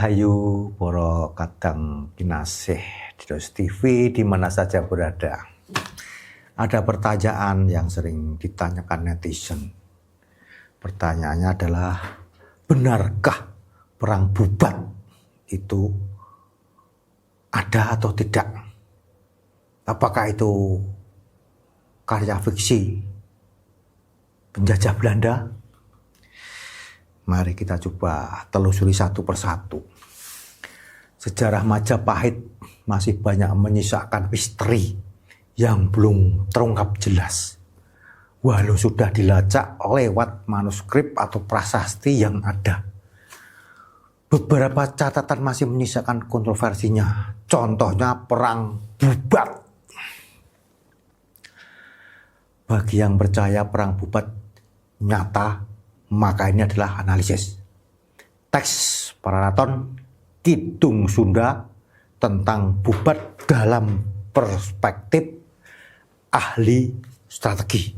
Rahayu para kadang kinasih Didos TV di mana saja berada. Ada pertanyaan yang sering ditanyakan netizen. Pertanyaannya adalah, benarkah perang Bubat itu ada atau tidak? Apakah itu karya fiksi penjajah Belanda? Mari kita coba telusuri satu persatu. Sejarah Majapahit masih banyak menyisakan misteri yang belum terungkap jelas. Walau sudah dilacak lewat manuskrip atau prasasti yang ada. Beberapa catatan masih menyisakan kontroversinya. Contohnya perang Bubat. Bagi yang percaya perang Bubat nyata, maka ini adalah analisis teks Pararaton Kidung Sunda tentang Bubat dalam perspektif ahli strategi.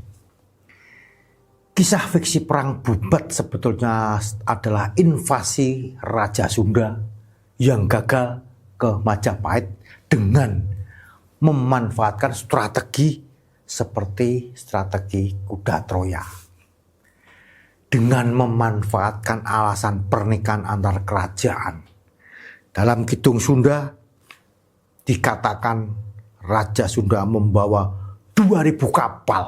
Kisah fiksi perang Bubat sebetulnya adalah invasi Raja Sunda yang gagal ke Majapahit dengan memanfaatkan strategi seperti strategi kuda Troya. Dengan memanfaatkan alasan pernikahan antar kerajaan. Dalam Kidung Sunda dikatakan Raja Sunda membawa 2.000 kapal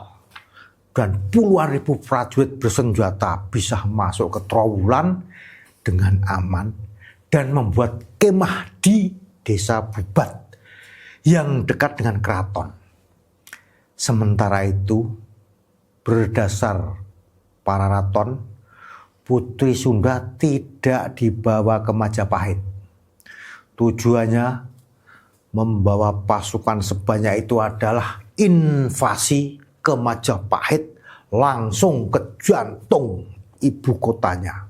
dan puluhan ribu prajurit bersenjata bisa masuk ke Trowulan dengan aman dan membuat kemah di desa Bubat yang dekat dengan keraton. Sementara itu, berdasar Pararaton, Putri Sunda tidak dibawa ke Majapahit. Tujuannya membawa pasukan sebanyak itu adalah invasi ke Majapahit langsung ke jantung ibu kotanya.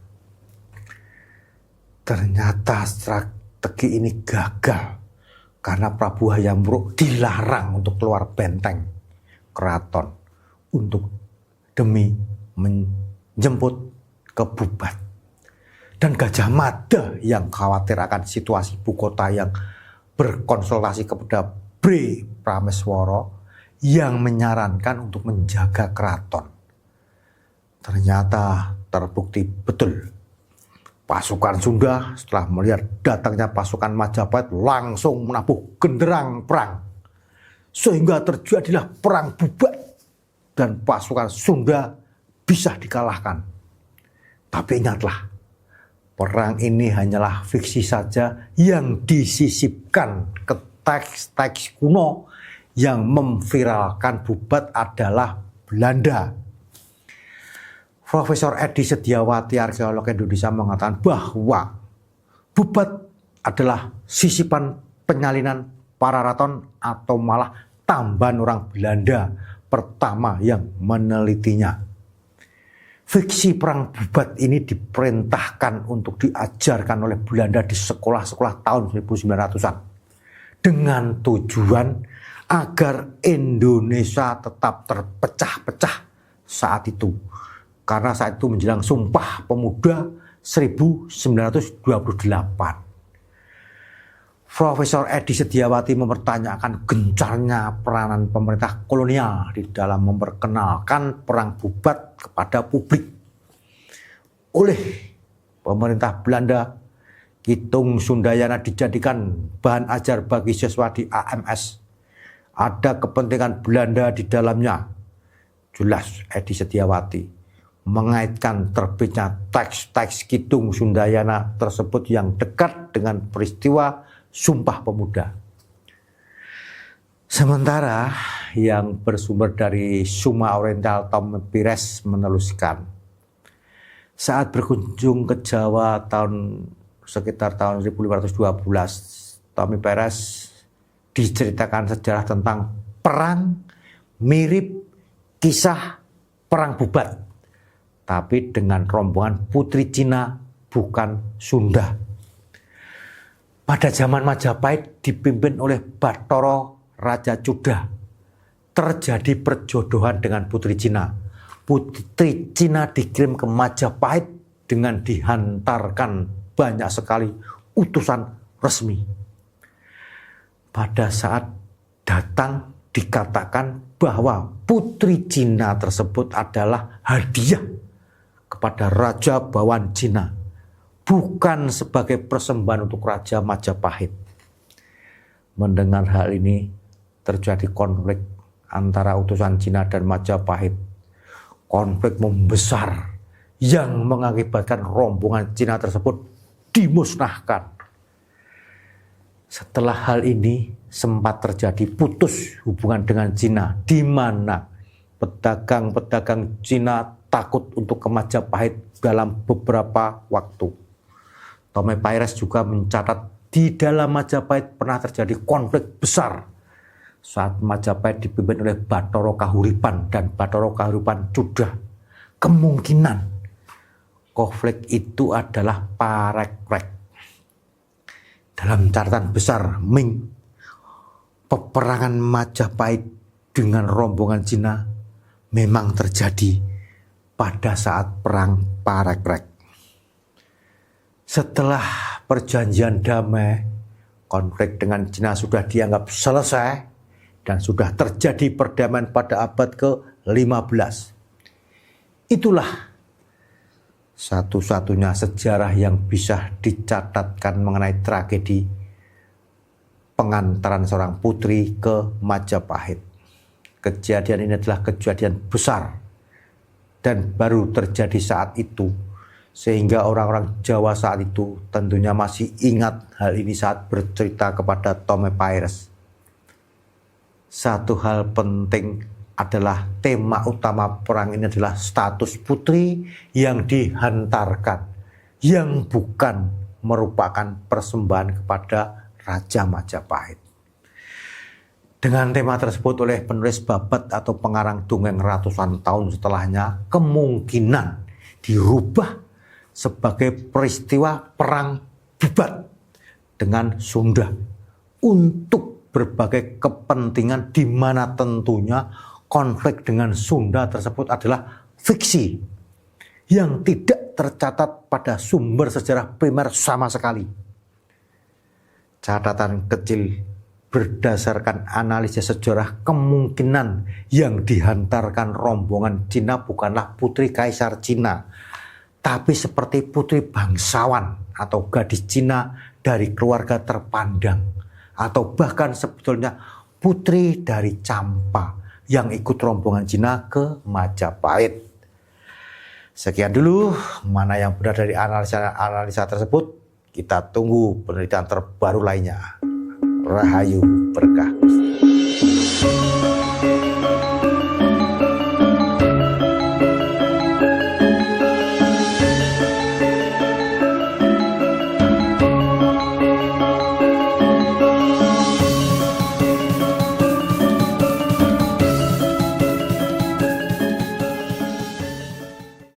Ternyata strategi ini gagal karena Prabu Hayam Wuruk dilarang untuk keluar benteng keraton untuk demi menjemput ke Bubat. Dan Gajah Mada yang khawatir akan situasi ibu kota yang berkonsultasi kepada Bre Prameswara yang menyarankan untuk menjaga keraton. Ternyata terbukti betul. Pasukan Sunda setelah melihat datangnya pasukan Majapahit langsung menabuh genderang perang. Sehingga terjadilah perang Bubat dan pasukan Sunda bisa dikalahkan. Tapi ingatlah, perang ini hanyalah fiksi saja yang disisipkan ke teks-teks kuno yang memviralkan Bubat adalah Belanda. Profesor Edi Sediawati, arkeolog Indonesia, mengatakan bahwa Bubat adalah sisipan penyalinan Pararaton atau malah tambahan orang Belanda pertama yang menelitinya. Fiksi perang Bubat ini diperintahkan untuk diajarkan oleh Belanda di sekolah-sekolah tahun 1900-an. Dengan tujuan agar Indonesia tetap terpecah-pecah saat itu. Karena saat itu menjelang Sumpah Pemuda 1928. Profesor Edi Sediawati mempertanyakan gencarnya peranan pemerintah kolonial di dalam memperkenalkan perang Bubat kepada publik. Oleh pemerintah Belanda, Kidung Sundayana dijadikan bahan ajar bagi siswa di AMS. Ada kepentingan Belanda di dalamnya. Jelas Edi Sediawati mengaitkan terbitnya teks-teks Kidung Sundayana tersebut yang dekat dengan peristiwa Sumpah Pemuda. Sementara yang bersumber dari Suma Oriental Tom Pires meneluskan, saat berkunjung ke Jawa sekitar tahun 1512, Tommy Pires diceritakan sejarah tentang perang mirip kisah perang Bubat, tapi dengan rombongan putri Cina bukan Sunda. Pada zaman Majapahit dipimpin oleh Bathara Raja Cuda, terjadi perjodohan dengan putri Cina. Putri Cina dikirim ke Majapahit dengan dihantarkan banyak sekali utusan resmi. Pada saat datang dikatakan bahwa putri Cina tersebut adalah hadiah kepada Raja Bawan Cina, bukan sebagai persembahan untuk Raja Majapahit. Mendengar hal ini, terjadi konflik antara utusan Cina dan Majapahit. Konflik membesar yang mengakibatkan rombongan Cina tersebut dimusnahkan. Setelah hal ini sempat terjadi putus hubungan dengan Cina, di mana pedagang-pedagang Cina takut untuk ke Majapahit dalam beberapa waktu. Tamepaires juga mencatat di dalam Majapahit pernah terjadi konflik besar saat Majapahit dipimpin oleh Bathara Kahuripan, dan Bathara Kahuripan sudah kemungkinan konflik itu adalah Parekrek. Dalam catatan besar Ming, peperangan Majapahit dengan rombongan Cina memang terjadi pada saat perang Parekrek. Setelah perjanjian damai, konflik dengan Cina sudah dianggap selesai dan sudah terjadi perdamaian pada abad ke-15. Itulah satu-satunya sejarah yang bisa dicatatkan mengenai tragedi pengantaran seorang putri ke Majapahit. Kejadian ini adalah kejadian besar dan baru terjadi saat itu, sehingga orang-orang Jawa saat itu tentunya masih ingat hal ini saat bercerita kepada Tamepaires. Satu hal penting adalah tema utama perang ini adalah status putri yang dihantarkan, yang bukan merupakan persembahan kepada Raja Majapahit. Dengan tema tersebut oleh penulis babat atau pengarang dongeng ratusan tahun setelahnya kemungkinan dirubah sebagai peristiwa perang Bubat dengan Sunda untuk berbagai kepentingan, di mana tentunya konflik dengan Sunda tersebut adalah fiksi yang tidak tercatat pada sumber sejarah primer sama sekali. Catatan kecil berdasarkan analisis sejarah, kemungkinan yang dihantarkan rombongan Cina bukanlah putri Kaisar Cina, tapi seperti putri bangsawan atau gadis Cina dari keluarga terpandang, atau bahkan sebetulnya putri dari Campa yang ikut rombongan Cina ke Majapahit. Sekian dulu mana yang benar dari analisa tersebut. Kita tunggu penelitian terbaru lainnya. Rahayu berkah.